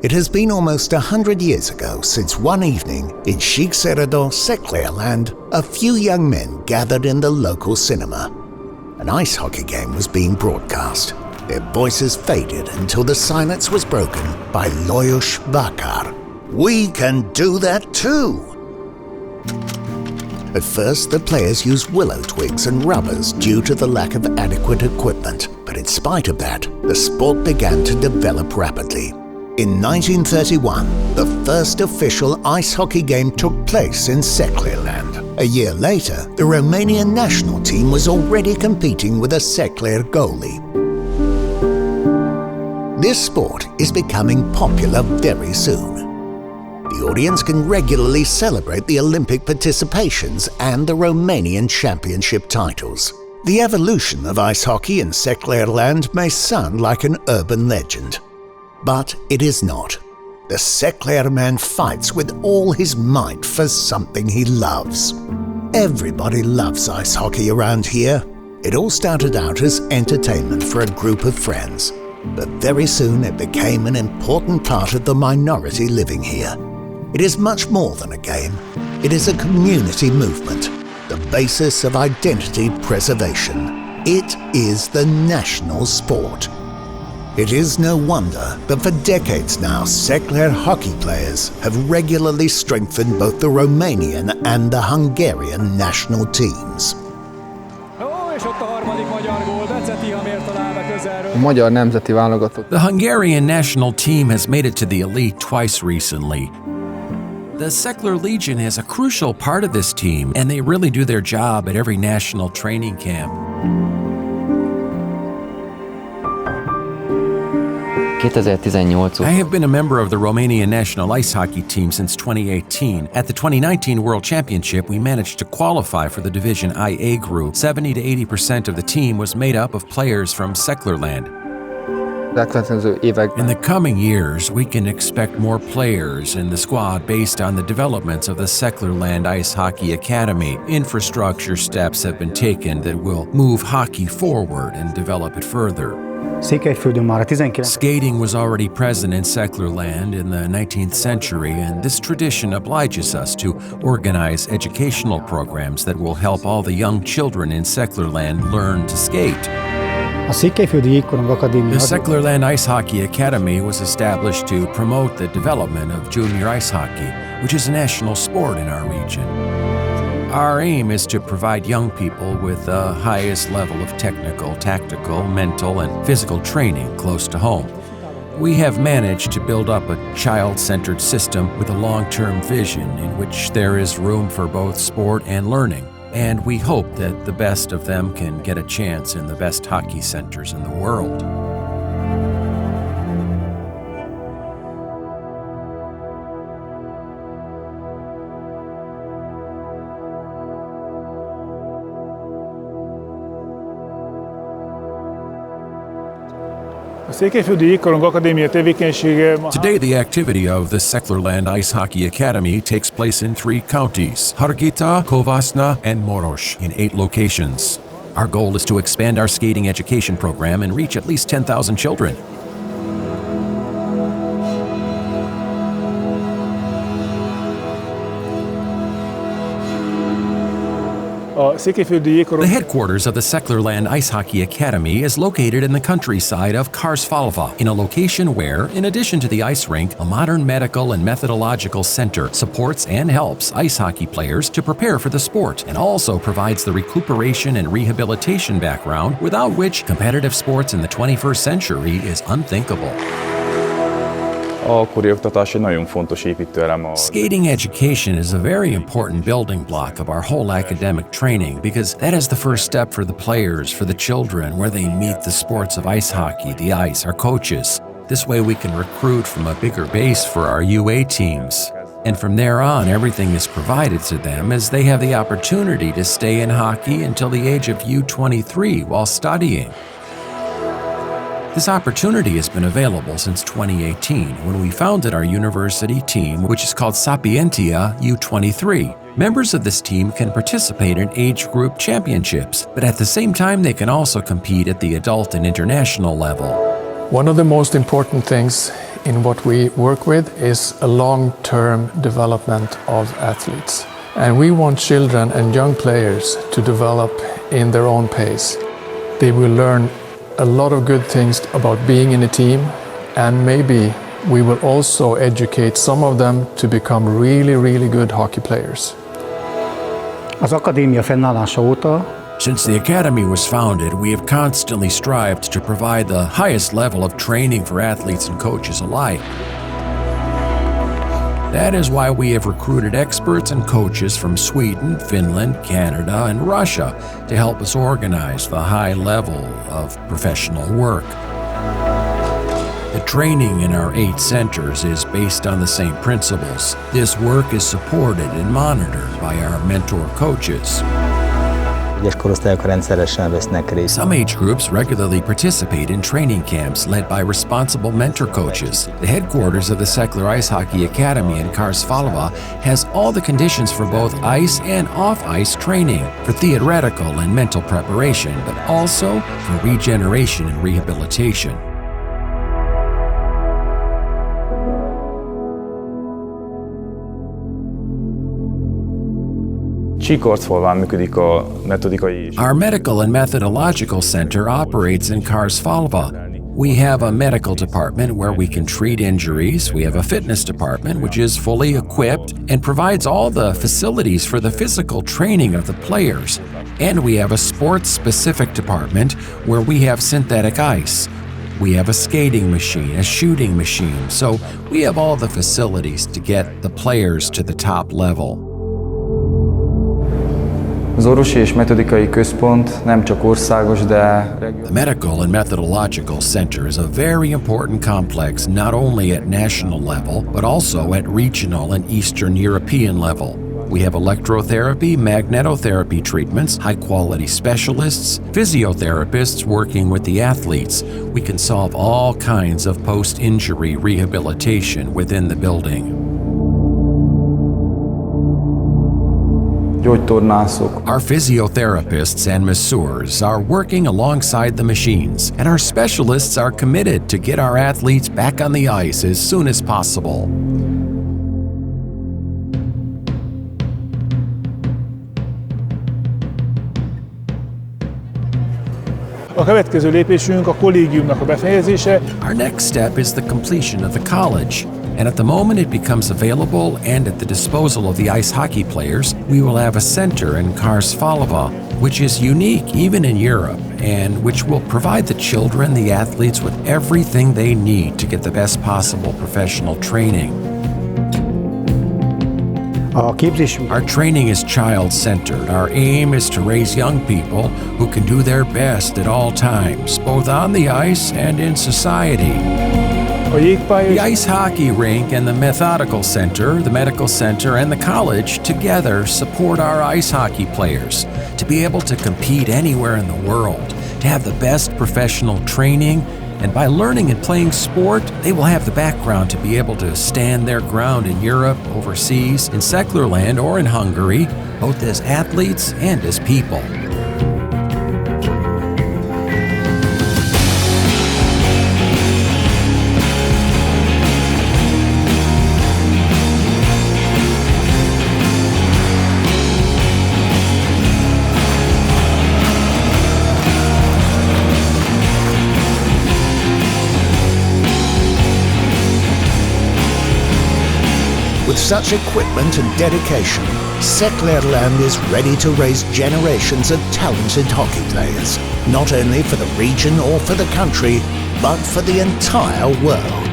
It has been almost 100 years ago since one evening in Seklerland, a few young men gathered in the local cinema. An ice hockey game was being broadcast. Their voices faded until the silence was broken by Lajos Vakar. "We can do that too!" At first, the players used willow twigs and rubbers due to the lack of adequate equipment, but in spite of that, the sport began to develop rapidly. In 1931, the first official ice hockey game took place in Seklerland. A year later, the Romanian national team was already competing with a Sekler goalie. This sport is becoming popular very soon. The audience can regularly celebrate the Olympic participations and the Romanian championship titles. The evolution of ice hockey in Seklerland may sound like an urban legend, but it is not. The Sekler man fights with all his might for something he loves. Everybody loves ice hockey around here. It all started out as entertainment for a group of friends, but very soon it became an important part of the minority living here. It is much more than a game. It is a community movement, the basis of identity preservation. It is the national sport. It is no wonder that for decades now, Sekler hockey players have regularly strengthened both the Romanian and the Hungarian national teams. The Hungarian national team has made it to the elite twice recently. The Sekler Legion is a crucial part of this team, and they really do their job at every national training camp. I have been a member of the Romanian national ice hockey team since 2018. At the 2019 World Championship, we managed to qualify for the Division IA group. 70 to 80% of the team was made up of players from Seklerland. In the coming years, we can expect more players in the squad based on the developments of the Seklerland Ice Hockey Academy. Infrastructure steps have been taken that will move hockey forward and develop it further. Skating was already present in Seklerland in the 19th century, and this tradition obliges us to organize educational programs that will help all the young children in Seklerland learn to skate. The Seklerland Ice Hockey Academy was established to promote the development of junior ice hockey, which is a national sport in our region. Our aim is to provide young people with the highest level of technical, tactical, mental, and physical training close to home. We have managed to build up a child-centered system with a long-term vision in which there is room for both sport and learning. And we hope that the best of them can get a chance in the best hockey centers in the world. Today, the activity of the Seklerland Ice Hockey Academy takes place in 3 counties, Harghita, Covasna, and Morosh, in 8 locations. Our goal is to expand our skating education program and reach at least 10,000 children. The headquarters of the Seklerland Ice Hockey Academy is located in the countryside of Karsvalva, in a location where, in addition to the ice rink, a modern medical and methodological center supports and helps ice hockey players to prepare for the sport, and also provides the recuperation and rehabilitation background without which competitive sports in the 21st century is unthinkable. Skating education is a very important building block of our whole academic training because that is the first step for the players, for the children, where they meet the sports of ice hockey, the ice, our coaches. This way we can recruit from a bigger base for our UA teams. And from there on, everything is provided to them as they have the opportunity to stay in hockey until the age of U23 while studying. This opportunity has been available since 2018 when we founded our university team, which is called Sapientia U23. Members of this team can participate in age group championships, but at the same time they can also compete at the adult and international level. one of the most important things in what we work with is a long-term development of athletes. And we want children and young players to develop in their own pace. They will learn a lot of good things about being in a team, and maybe we will also educate some of them to become really, really good hockey players. Az akadémia fennállása óta Since the Academy was founded, we have constantly strived to provide the highest level of training for athletes and coaches alike. That is why we have recruited experts and coaches from Sweden, Finland, Canada, and Russia to help us organize the high level of professional work. The training in our 8 centers is based on the same principles. This work is supported and monitored by our mentor coaches. Some age groups regularly participate in training camps led by responsible mentor coaches. The headquarters of the Seklerland Ice Hockey Academy in Karsvalva has all the conditions for both ice and off-ice training, for theoretical and mental preparation, but also for regeneration and rehabilitation. Our Medical and Methodological Center operates in Karsvalva. We have a medical department where we can treat injuries. We have a fitness department which is fully equipped and provides all the facilities for the physical training of the players. And we have a sports-specific department where we have synthetic ice. We have a skating machine, a shooting machine, so we have all the facilities to get the players to the top level. The Medical and Methodological Center is a very important complex not only at national level, but also at regional and Eastern European level. We have electrotherapy, magnetotherapy treatments, high-quality specialists, physiotherapists working with the athletes. We can solve all kinds of post-injury rehabilitation within the building. Our physiotherapists and masseurs are working alongside the machines, and our specialists are committed to get our athletes back on the ice as soon as possible. A következő lépésünk a kollégiumnak a befejezése. Our next step is the completion of the college. And at the moment it becomes available and at the disposal of the ice hockey players, we will have a center in Karsvalva, which is unique even in Europe, and which will provide the children, the athletes, with everything they need to get the best possible professional training. Our training is child-centered. Our aim is to raise young people who can do their best at all times, both on the ice and in society. The ice hockey rink and the methodical center, the medical center, and the college together support our ice hockey players to be able to compete anywhere in the world, to have the best professional training, and by learning and playing sport, they will have the background to be able to stand their ground in Europe, overseas, in Seklerland, or in Hungary, both as athletes and as people. With such equipment and dedication, Seklerland is ready to raise generations of talented hockey players, not only for the region or for the country, but for the entire world.